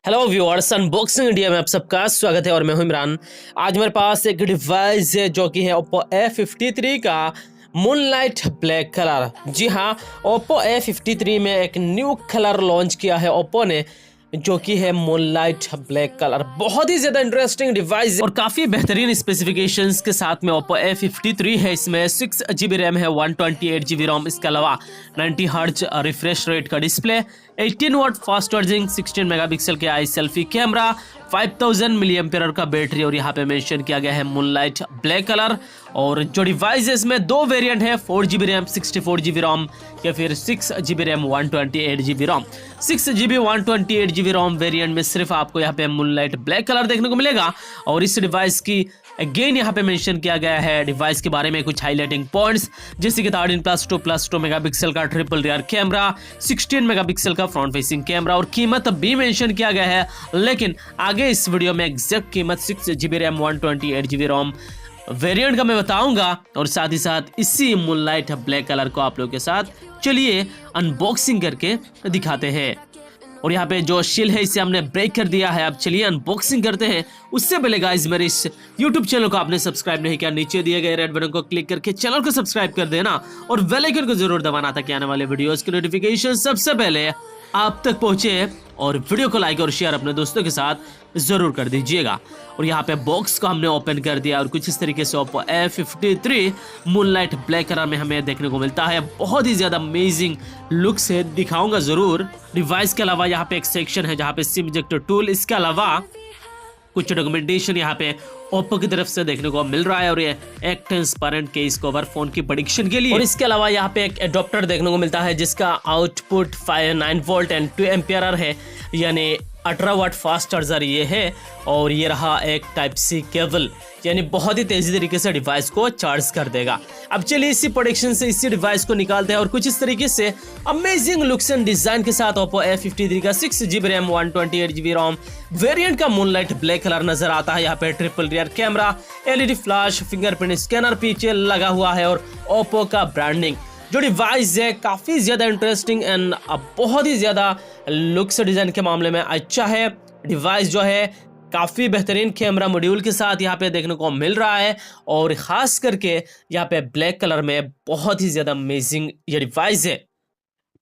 Hello viewers, unboxing India में आप सबका स्वागत है और मैं हूं इमरान। आज मेरे पास एक डिवाइस है जो कि है Oppo A53 का मूनलाइट ब्लैक कलर। जी हाँ, Oppo A53 में एक न्यू कलर लॉन्च किया है Oppo ने, जो कि है मूनलाइट ब्लैक कलर। बहुत ही ज्यादा इंटरेस्टिंग डिवाइस है और काफी बेहतरीन स्पेसिफिकेशंस के साथ में Oppo A53 है। इसमें 6GB रैम है, 128GB रोम, इसके अलावा 90 हर्ट्ज रिफ्रेश रेट का display, 18 watt fast charging, 16 megapixel के AI selfie camera, 5000 milliampere का बैटरी और यहाँ पे मेंशन किया गया है मूनलाइट ब्लैक कलर। और जो डिवाइस है इसमें दो वेरिएंट है, 4GB रैम 64GB रोम या फिर 6GB रैम 128GB रोम। 6GB 128GB रोम वेरिएंट में सिर्फ आपको यहाँ पे मूनलाइट ब्लैक कलर देखने को मिलेगा। और इस डिवाइस की अगेन यहाँ पे मेंशन किया गया है डिवाइस के बारे में कुछ हाईलाइटिंग पॉइंट्स, जैसे कि 13+2+2 मेगापिक्सल का ट्रिपल रियर कैमरा, 16 मेगापिक्सल का फ्रंट फेसिंग कैमरा और कीमत भी मेंशन किया गया है। लेकिन आगे इस वीडियो में एग्जैक्ट कीमत 6GB रैम 128GB रोम वेरिएंट का मैं बताऊंगा और साथ ही साथ इसी मूनलाइट ब्लैक कलर को आप लोगों के साथ चलिए अनबॉक्सिंग करके दिखाते हैं। और यहाँ पे जो शील है इसे हमने ब्रेक कर दिया है। अब चलिए अनबॉक्सिंग करते हैं। उससे पहले गाइस, मेरे इस YouTube चैनल को आपने सब्सक्राइब नहीं किया, नीचे दिए गए रेड बटन को क्लिक करके चैनल को सब्सक्राइब कर देना और बेल आइकन को जरूर दबाना ताकि आने वाले वीडियोस की नोटिफिकेशन सबसे पहले आप तक पहुंचे। और वीडियो को लाइक और शेयर अपने दोस्तों के साथ जरूर कर दीजिएगा। और यहाँ पे बॉक्स को हमने ओपन कर दिया और कुछ इस तरीके से Oppo A53 moonlight black colour में हमें देखने को मिलता है। बहुत ही ज्यादा अमेजिंग लुक से दिखाऊंगा जरूर। डिवाइस के अलावा यहाँ पे एक सेक्शन है जहाँ पे सिम इजेक्टर टूल, इसके अलावा कुछ डॉक्यूमेंटेशन यहाँ पे ओप्पो की तरफ से देखने को मिल रहा है और ये एक ट्रांसपेरेंट केस कवर फोन की प्रेडिक्शन के लिए। और इसके अलावा यहाँ पे एक एडोप्टर देखने को मिलता है जिसका आउटपुट 9 वोल्ट एंड 2 एम्पियर है, यानी 18 वाट फास्ट चार्जर ये है। और ये रहा एक टाइप सी केबल, यानी बहुत ही तेजी तरीके से डिवाइस को चार्ज कर देगा। अब चलिए इसी प्रोडक्शन से इसी डिवाइस को निकालते हैं और कुछ इस तरीके से अमेजिंग लुक्स एंड डिजाइन के साथ Oppo A53 का 6GB रैम 128GB रोम वेरिएंट का मूनलाइट ब्लैक कलर नजर आता है। यहाँ पे triple rear camera, LED flash, fingerprint scanner पीछे लगा हुआ है और Oppo का ब्रांडिंग। जो डिवाइस है काफी ज्यादा इंटरेस्टिंग एंड बहुत ही ज्यादा लुक्स डिजाइन के मामले में अच्छा है। डिवाइस जो है काफी बेहतरीन कैमरा मॉड्यूल के साथ यहाँ पे देखने को मिल रहा है और खास करके यहाँ पे ब्लैक कलर में बहुत ही ज्यादा अमेजिंग ये डिवाइस है।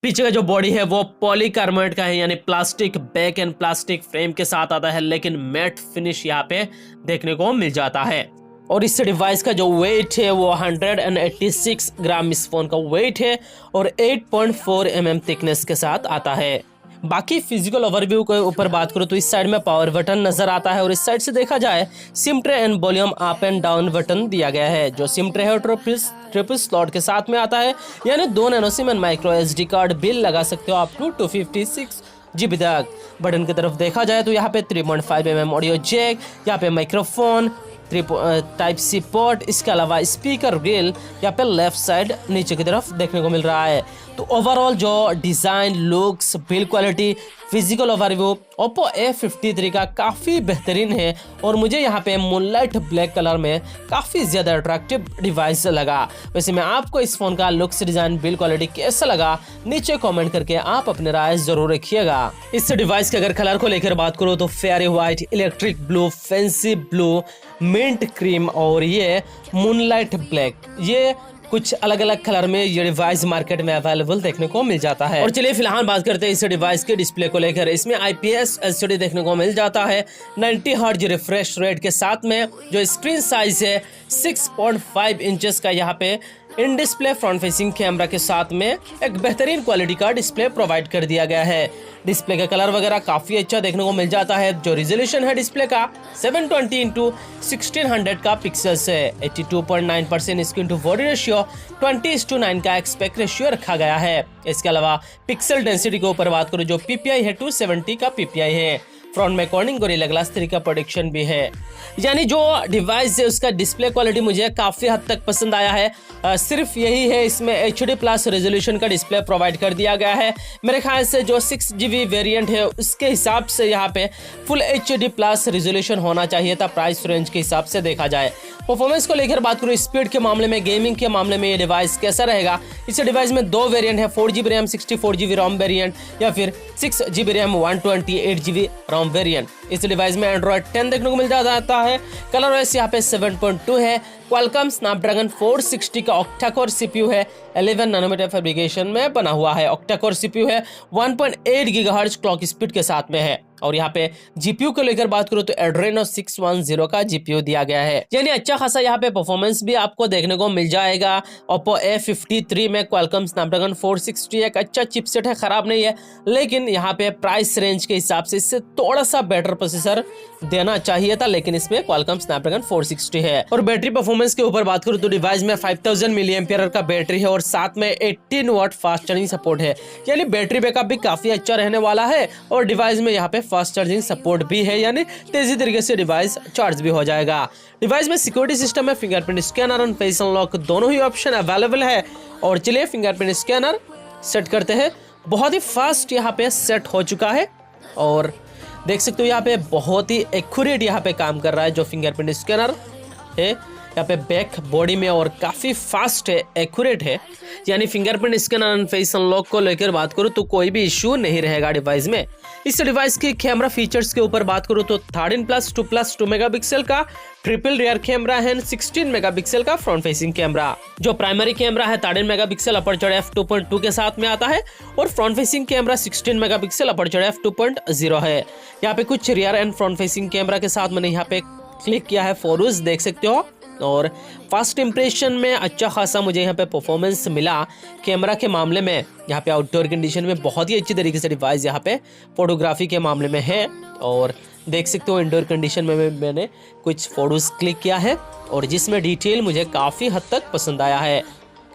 पीछे का जो बॉडी है वो पॉलीकार्बोनेट का है, यानी plastic back and plastic frame के साथ आता है, लेकिन मैट फिनिश यहाँ पे देखने को मिल जाता है। और इस डिवाइस का जो वेट है वो 186 ग्राम इस फोन का वेट है और 8.4 mm थिकनेस के साथ आता है। बाकी फिजिकल ओवरव्यू के ऊपर बात करूँ तो इस साइड में पावर बटन नजर आता है और इस साइड से देखा जाए SIM tray and volume up and down button दिया गया है। जो सिम ट्रे है ट्रिपल स्लॉट के साथ में आता है, यानी 2 nano SIM and micro SD card bill लगा सकते हो आप टू 256GB तक। बटन की तरफ देखा जाए तो यहाँ पे 3.5 mm ऑडियो जैक, यहाँ पे माइक्रोफोन, टाइप सी पोर्ट, इसके अलावा स्पीकर ग्रिल यहाँ पे लेफ्ट साइड नीचे की तरफ देखने को मिल रहा है। तो ओवरऑल जो design, looks, build quality, physical overview Oppo A53 का काफी बेहतरीन है और मुझे यहाँ पे मूनलाइट ब्लैक कलर में काफी ज्यादा अट्रैक्टिव डिवाइस लगा। वैसे मैं आपको इस फोन का लुक्स, डिजाइन, बिल्ड क्वालिटी कैसा लगा नीचे कमेंट करके आप अपने राय जरूर रखिएगा। इस डिवाइस के अगर कलर को लेकर बात करूँ तो fairy white, electric blue, fancy blue, mint cream और ये मूनलाइट ब्लैक, ये कुछ अलग अलग कलर में ये डिवाइस मार्केट में अवेलेबल देखने को मिल जाता है। और चलिए फिलहाल बात करते हैं इस डिवाइस के डिस्प्ले को लेकर। इसमें IPS LCD देखने को मिल जाता है 90 हर्ट्ज रिफ्रेश रेट के साथ में। जो स्क्रीन साइज है 6.5 इंचेस का, यहाँ पे in display front facing camera के साथ में एक बेहतरीन क्वालिटी का डिस्प्ले प्रोवाइड कर दिया गया है। डिस्प्ले का कलर वगैरह काफी अच्छा देखने को मिल जाता है। जो रिजोल्यूशन है डिस्प्ले का 720x1600 का पिक्सल्स है। 82.9% स्क्रीन टू बॉडी रेशियो, 20:9 का एस्पेक्ट रेशियो रखा गया है। इसके अलावा पिक्सल डेंसिटी के ऊपर बात करूं जो PPI है 270 का PPI है। फ्रंट में कॉर्निंग गोरिल्ला ग्लास 3 का प्रोडक्शन भी है। यानी जो डिवाइस है उसका डिस्प्ले क्वालिटी मुझे काफी हद तक पसंद आया है। सिर्फ यही है इसमें HD+ रेजोल्यूशन का डिस्प्ले प्रोवाइड कर दिया गया है। मेरे ख्याल से जो 6GB वेरिएंट है उसके हिसाब से यहाँ पे फुल HD+ रेजोल्यूशन होना चाहिए था प्राइस रेंज के हिसाब से देखा जाए। परफॉर्मेंस को लेकर बात करूँ, स्पीड के मामले में, गेमिंग के मामले में ये डिवाइस कैसा रहेगा। इस डिवाइस में 2 वेरिएंट है, 4GB रैम 64GB रोम वेरिएंट या फिर 6GB रैम 128GB रोम प्लेटफॉर्म वेरिएंट। इस डिवाइस में एंड्रॉइड 10 देखने को मिल जाता है। कलर ओएस यहाँ पे 7.2 है। क्वालकॉम स्नैपड्रैगन 460 का ऑक्टा कोर सीपीयू है। 11 नैनोमीटर फैब्रिकेशन में बना हुआ है। ऑक्टा कोर सीपीयू है। 1.8 गीगाहर्ट्ज क्लॉक स्पीड के साथ में है। और यहाँ पे जीपीयू को लेकर बात करूँ तो एड्रेनो 610 का जीपीयू दिया गया है, यानी अच्छा खासा यहाँ पे परफॉर्मेंस भी आपको देखने को मिल जाएगा। Oppo A53 में क्वालकॉम स्नैपड्रैगन 460 एक अच्छा चिपसेट है, खराब नहीं है, लेकिन यहाँ पे प्राइस रेंज के हिसाब से इससे थोड़ा सा बेटर प्रोसेसर देना चाहिए था, लेकिन इसमें क्वालकॉम स्नैपड्रैगन 460 है। और बैटरी परफॉर्मेंस के ऊपर बात करूँ तो डिवाइस में 5000 mAh का बैटरी है और साथ में 18 वाट फास्ट चार्जिंग सपोर्ट है, यानी बैटरी बैकअप भी काफी अच्छा रहने वाला है। और डिवाइस में यहाँ पे फास्ट चार्जिंग सपोर्ट भी है, यानी तेजी तरीके से डिवाइस चार्ज भी हो जाएगा। डिवाइस में सिक्योरिटी सिस्टम में फिंगरप्रिंट स्कैनर और फेस अनलॉक दोनों ही ऑप्शन अवेलेबल है। और चलिए फिंगरप्रिंट स्कैनर सेट करते हैं। बहुत ही फास्ट यहाँ पे सेट हो चुका है और देख सकते हो यहाँ पे बहुत ही एक्यूरेट यहाँ पे काम कर रहा है जो फिंगरप्रिंट स्कैनर है। यहाँ पे बैक बॉडी में और काफी फास्ट है, एक्यूरेट है, यानी fingerprint scanner and face unlock को लेकर बात करूँ तो कोई भी इश्यू नहीं रहेगा डिवाइस में। इस डिवाइस के कैमरा फीचर्स के ऊपर बात करूँ तो 13+2+2 मेगापिक्सल का ट्रिपल रियर कैमरा है, 16 मेगापिक्सल का फ्रंट फेसिंग कैमरा। जो प्राइमरी कैमरा है 13 मेगापिक्सल अपर्चर f2.2 के साथ में आता है और front facing camera 16 megapixel aperture f2.0 है। यहाँ पे कुछ rear and front facing camera के साथ मैंने यहाँ पे क्लिक किया है फोटोज, देख सकते हो। और फर्स्ट इंप्रेशन में अच्छा खासा मुझे यहाँ पे परफॉर्मेंस मिला कैमरा के मामले में। यहाँ पे आउटडोर कंडीशन में बहुत ही अच्छी तरीके से डिवाइस यहाँ पे फोटोग्राफी के मामले में है। और देख सकते हो इंडोर कंडीशन में मैंने कुछ फोटोज क्लिक किया है और जिसमें डिटेल मुझे काफ़ी हद तक पसंद आया है,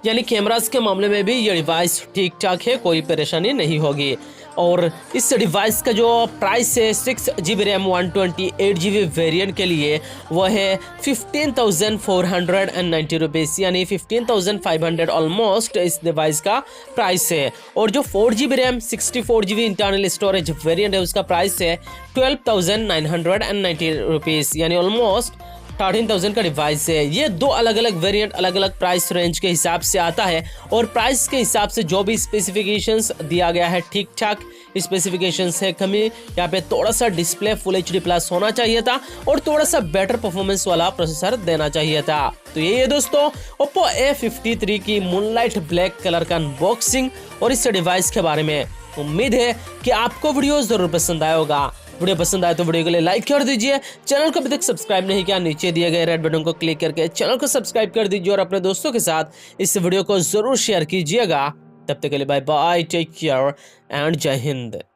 यानी कैमरास के मामले में भी ये डिवाइस ठीक ठाक है, कोई परेशानी नहीं होगी। और इस डिवाइस का जो प्राइस है 6GB रैम 128GB वेरिएंट के लिए वो है 15,490 रुपीज़, यानी 15,500 ऑलमोस्ट इस डिवाइस का प्राइस है। और जो 4GB RAM 64GB internal storage variant है उसका प्राइस है 12,990 रुपीज़, यानी ऑलमोस्ट 13,000 का डिवाइस है। ये दो अलग अलग वेरिएंट अलग अलग प्राइस रेंज के हिसाब से आता है और प्राइस के हिसाब से जो भी स्पेसिफिकेशंस दिया गया है ठीक ठाक स्पेसिफिकेशंस है। कमी यहाँ पे थोड़ा सा डिस्प्ले फुल HD प्लस होना चाहिए था और थोड़ा सा बेटर परफॉर्मेंस वाला प्रोसेसर देना चाहिए था। तो ये दोस्तों Oppo A53 की मूनलाइट ब्लैक कलर का अनबॉक्सिंग और इस डिवाइस के बारे में। उम्मीद है कि आपको वीडियो जरूर पसंद आया होगा। वीडियो पसंद आए तो वीडियो के लिए लाइक कर दीजिए। चैनल को अभी तक सब्सक्राइब नहीं किया, नीचे दिए गए रेड बटन को क्लिक करके चैनल को सब्सक्राइब कर दीजिए और अपने दोस्तों के साथ इस वीडियो को जरूर शेयर कीजिएगा। तब तक के लिए bye bye, take care and जय हिंद।